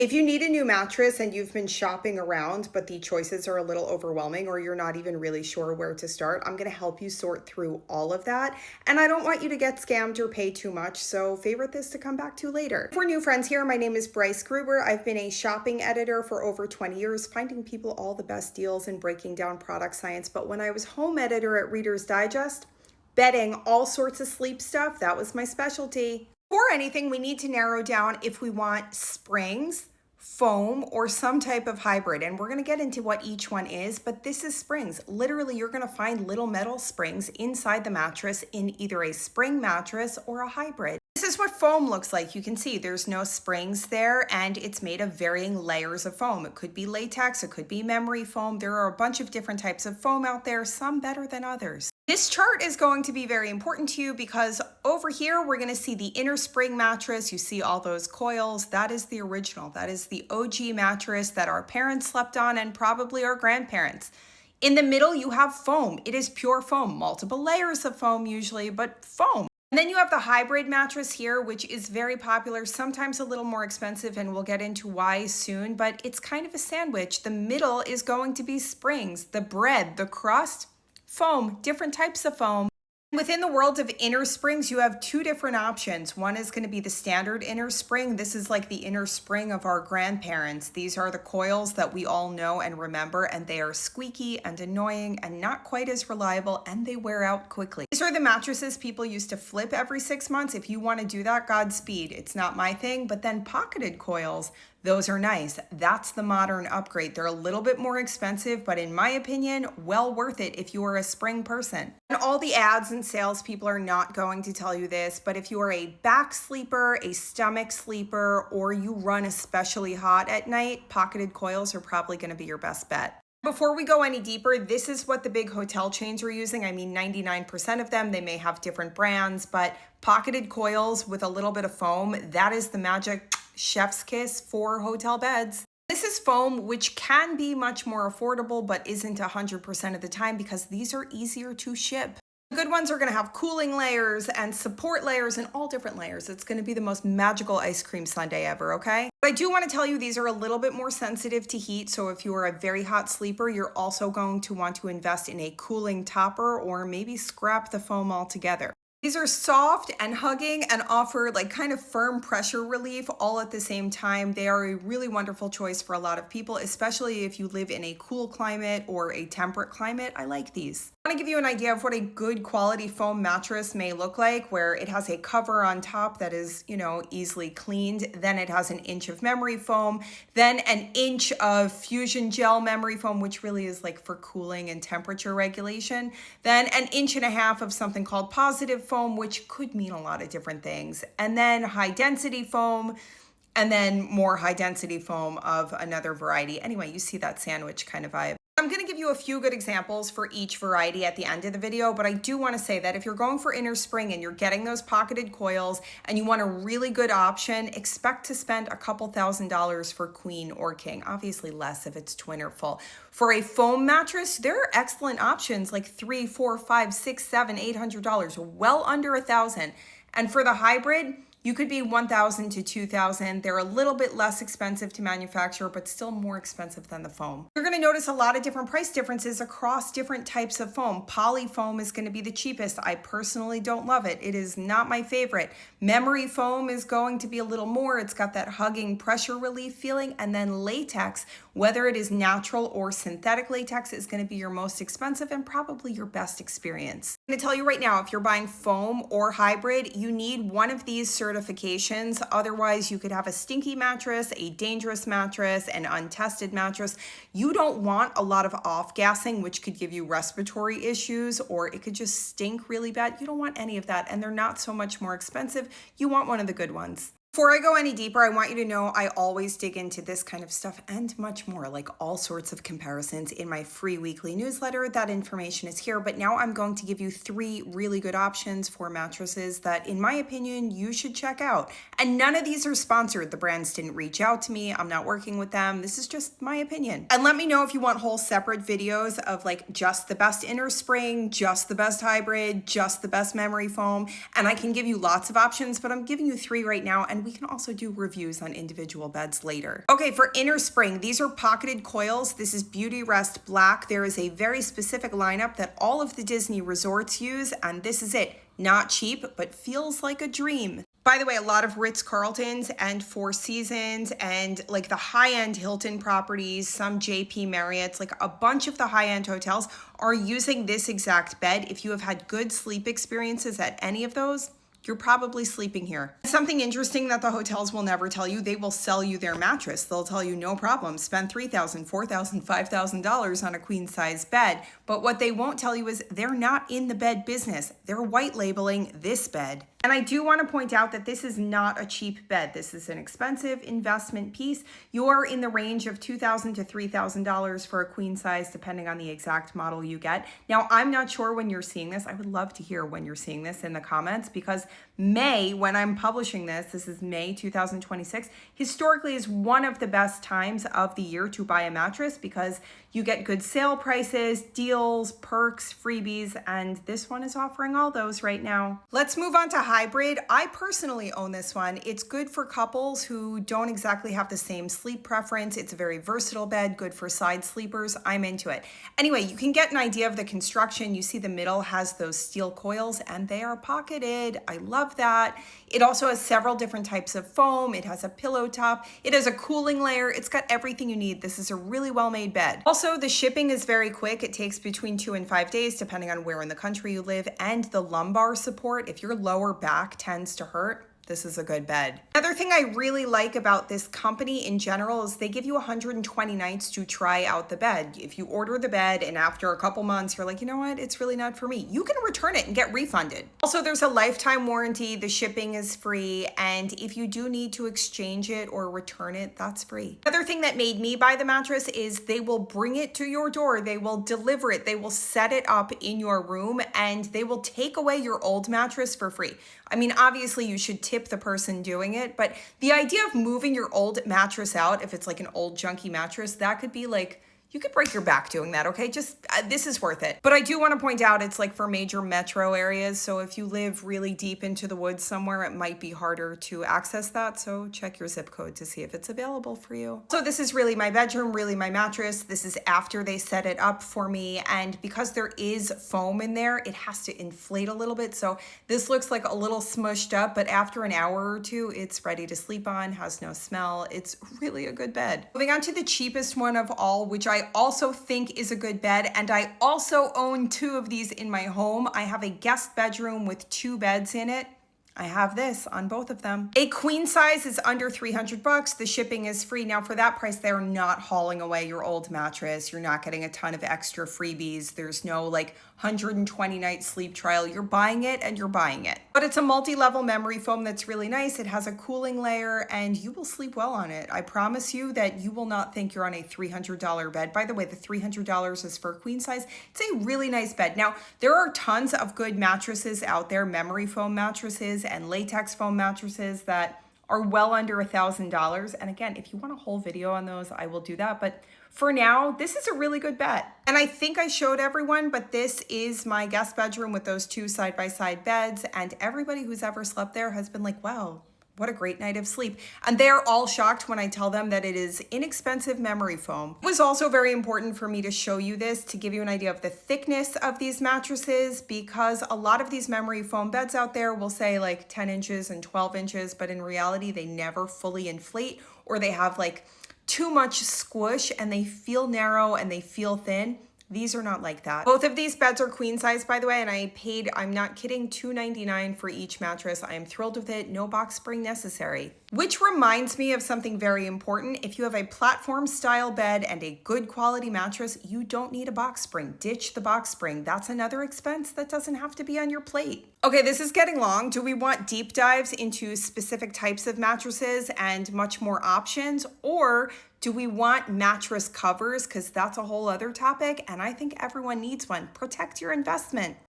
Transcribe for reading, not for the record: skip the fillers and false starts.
If you need a new mattress and you've been shopping around, but the choices are a little overwhelming or you're not even really sure where to start, I'm going to help you sort through all of that. And I don't want you to get scammed or pay too much, so favorite this to come back to later. For new friends here, my name is Bryce Gruber. I've been a shopping editor for over 20 years, finding people all the best deals and breaking down product science. But when I was home editor at Reader's Digest, bedding, all sorts of sleep stuff, that was my specialty. For anything, we need to narrow down if we want springs, foam, or some type of hybrid. And we're going to get into what each one is, but this is springs. Literally, you're going to find little metal springs inside the mattress in either a spring mattress or a hybrid. This is what foam looks like. You can see there's no springs there, and it's made of varying layers of foam. It could be latex, it could be memory foam. There are a bunch of different types of foam out there, some better than others. This chart is going to be very important to you because over here, we're going to see the Innerspring mattress. You see all those coils. That is the original. That is the OG mattress that our parents slept on and probably our grandparents. In the middle, you have foam. It is pure foam, multiple layers of foam usually, but foam. And then you have the hybrid mattress here, which is very popular, sometimes a little more expensive, and we'll get into why soon, but it's kind of a sandwich. The middle is going to be springs, the bread, the crust, foam, different types of foam. Within the world of Innersprings, you have two different options. One is going to be the standard Innerspring. This is like the Innerspring of our grandparents. These are the coils that we all know and remember, and they are squeaky and annoying and not quite as reliable, and they wear out quickly. These are the mattresses people used to flip every 6 months. If you want to do that, Godspeed. It's not my thing, but then pocketed coils, those are nice. That's the modern upgrade. They're a little bit more expensive, but in my opinion, well worth it if you are a spring person. And all the ads and salespeople are not going to tell you this, but if you are a back sleeper, a stomach sleeper, or you run especially hot at night, pocketed coils are probably going to be your best bet. Before we go any deeper, this is what the big hotel chains are using. I mean, 99% of them, they may have different brands, but pocketed coils with a little bit of foam, that is the magic chef's kiss for hotel beds. This is foam, which can be much more affordable, but isn't 100% of the time because these are easier to ship. The good ones are going to have cooling layers and support layers and all different layers. It's going to be the most magical ice cream sundae ever, okay? But I do want to tell you these are a little bit more sensitive to heat. So if you are a very hot sleeper, you're also going to want to invest in a cooling topper or maybe scrap the foam altogether. These are soft and hugging and offer like kind of firm pressure relief all at the same time. They are a really wonderful choice for a lot of people, especially if you live in a cool climate or a temperate climate. I like these. I want to give you an idea of what a good quality foam mattress may look like, where it has a cover on top that is, easily cleaned. Then it has an inch of memory foam, then an inch of fusion gel memory foam, which really is like for cooling and temperature regulation. Then an inch and a half of something called positive foam, which could mean a lot of different things. And then high density foam, and then more high density foam of another variety. Anyway, you see that sandwich kind of vibe. I'm going to give you a few good examples for each variety at the end of the video, but I do want to say that if you're going for Innerspring and you're getting those pocketed coils and you want a really good option, expect to spend a couple $1,000s for queen or king. Obviously less if it's twin or full. For a foam mattress, there are excellent options like $300, $400, $500, $600, $700, $800, well under $1,000. And for the hybrid, you could be $1,000 to $2,000. They're a little bit less expensive to manufacture, but still more expensive than the foam. You're going to notice a lot of different price differences across different types of foam. Poly foam is going to be the cheapest. I personally don't love it. It is not my favorite. Memory foam is going to be a little more. It's got that hugging pressure relief feeling. And then latex, whether it is natural or synthetic latex, is going to be your most expensive and probably your best experience. I'm going to tell you right now, if you're buying foam or hybrid, you need one of these certifications. Otherwise, you could have a stinky mattress, a dangerous mattress, an untested mattress. You don't want a lot of off-gassing, which could give you respiratory issues, or it could just stink really bad. You don't want any of that, and they're not so much more expensive. You want one of the good ones. Before I go any deeper, I want you to know I always dig into this kind of stuff and much more, like all sorts of comparisons in my free weekly newsletter. That information is here, but now I'm going to give you 3 really good options for mattresses that, in my opinion, you should check out. And none of these are sponsored. The brands didn't reach out to me. I'm not working with them. This is just my opinion. And let me know if you want whole separate videos of like just the best Innerspring, just the best hybrid, just the best memory foam. And I can give you lots of options, but I'm giving you 3 right now. And and we can also do reviews on individual beds later. Okay, for Innerspring, these are pocketed coils. This is Beautyrest Black. There is a very specific lineup that all of the Disney resorts use, and this is it. Not cheap, but feels like a dream. By the way, a lot of Ritz-Carltons and Four Seasons and like the high-end Hilton properties, some JP Marriott's, like a bunch of the high-end hotels are using this exact bed. If you have had good sleep experiences at any of those, you're probably sleeping here. Something interesting that the hotels will never tell you, they will sell you their mattress. They'll tell you no problem, spend $3,000, $4,000, $5,000 on a queen size bed. But what they won't tell you is they're not in the bed business. They're white labeling this bed. And I do want to point out that this is not a cheap bed. This is an expensive investment piece. You're in the range of $2,000 to $3,000 for a queen size, depending on the exact model you get. Now, I'm not sure when you're seeing this. I would love to hear when you're seeing this in the comments, because May, when I'm publishing this is May 2026, historically is one of the best times of the year to buy a mattress because you get good sale prices, deals, perks, freebies, and this one is offering all those right now. Let's move on to Hybrid. I personally own this one. It's good for couples who don't exactly have the same sleep preference. It's a very versatile bed, good for side sleepers. I'm into it. Anyway, you can get an idea of the construction. You see the middle has those steel coils and they are pocketed. I love that. It also has several different types of foam. It has a pillow top. It has a cooling layer. It's got everything you need. This is a really well-made bed. Also, the shipping is very quick. It takes between 2 and 5 days, depending on where in the country you live, and the lumbar support, if your lower back tends to hurt, this is a good bed. Another thing I really like about this company in general is they give you 120 nights to try out the bed. If you order the bed and after a couple months, you're like, you know what, it's really not for me, you can return it and get refunded. Also, there's a lifetime warranty, the shipping is free, and if you do need to exchange it or return it, that's free. Another thing that made me buy the mattress is they will bring it to your door, they will deliver it, they will set it up in your room, and they will take away your old mattress for free. I mean, obviously you should tip the person doing it, but the idea of moving your old mattress out, if it's like an old junky mattress, that could be like, you could break your back doing that, okay? Just, this is worth it. But I do want to point out it's like for major metro areas, so if you live really deep into the woods somewhere, it might be harder to access that, so check your zip code to see if it's available for you. So this is really my bedroom, really my mattress. This is after they set it up for me, and because there is foam in there, it has to inflate a little bit, so this looks like a little smushed up, but after an hour or two, it's ready to sleep on, has no smell. It's really a good bed. Moving on to the cheapest one of all, which I also think is a good bed, and I also own 2 of these in my home. I have a guest bedroom with 2 beds in it. I have this on both of them. A queen size is under $300. The shipping is free. Now for that price, they're not hauling away your old mattress. You're not getting a ton of extra freebies. There's no like 120 night sleep trial. You're buying it and you're buying it. But it's a multi-level memory foam that's really nice. It has a cooling layer and you will sleep well on it. I promise you that you will not think you're on a $300 bed. By the way, the $300 is for a queen size. It's a really nice bed. Now, there are tons of good mattresses out there, memory foam mattresses and latex foam mattresses that are well under $1,000. And again, if you want a whole video on those, I will do that. But for now, this is a really good bet. And I think I showed everyone, but this is my guest bedroom with those 2 side-by-side beds. And everybody who's ever slept there has been like, wow, what a great night of sleep. And they're all shocked when I tell them that it is inexpensive memory foam. It was also very important for me to show you this to give you an idea of the thickness of these mattresses, because a lot of these memory foam beds out there will say like 10 inches and 12 inches, but in reality, they never fully inflate, or they have like too much squish and they feel narrow and they feel thin. These are not like that. Both of these beds are queen size, by the way, and I paid, I'm not kidding, $299 for each mattress. I am thrilled with it. No box spring necessary. Which reminds me of something very important. If you have a platform style bed and a good quality mattress, you don't need a box spring. Ditch the box spring. That's another expense that doesn't have to be on your plate. Okay, this is getting long. Do we want deep dives into specific types of mattresses and much more options? Or do we want mattress covers? Because that's a whole other topic, and I think everyone needs one. Protect your investment.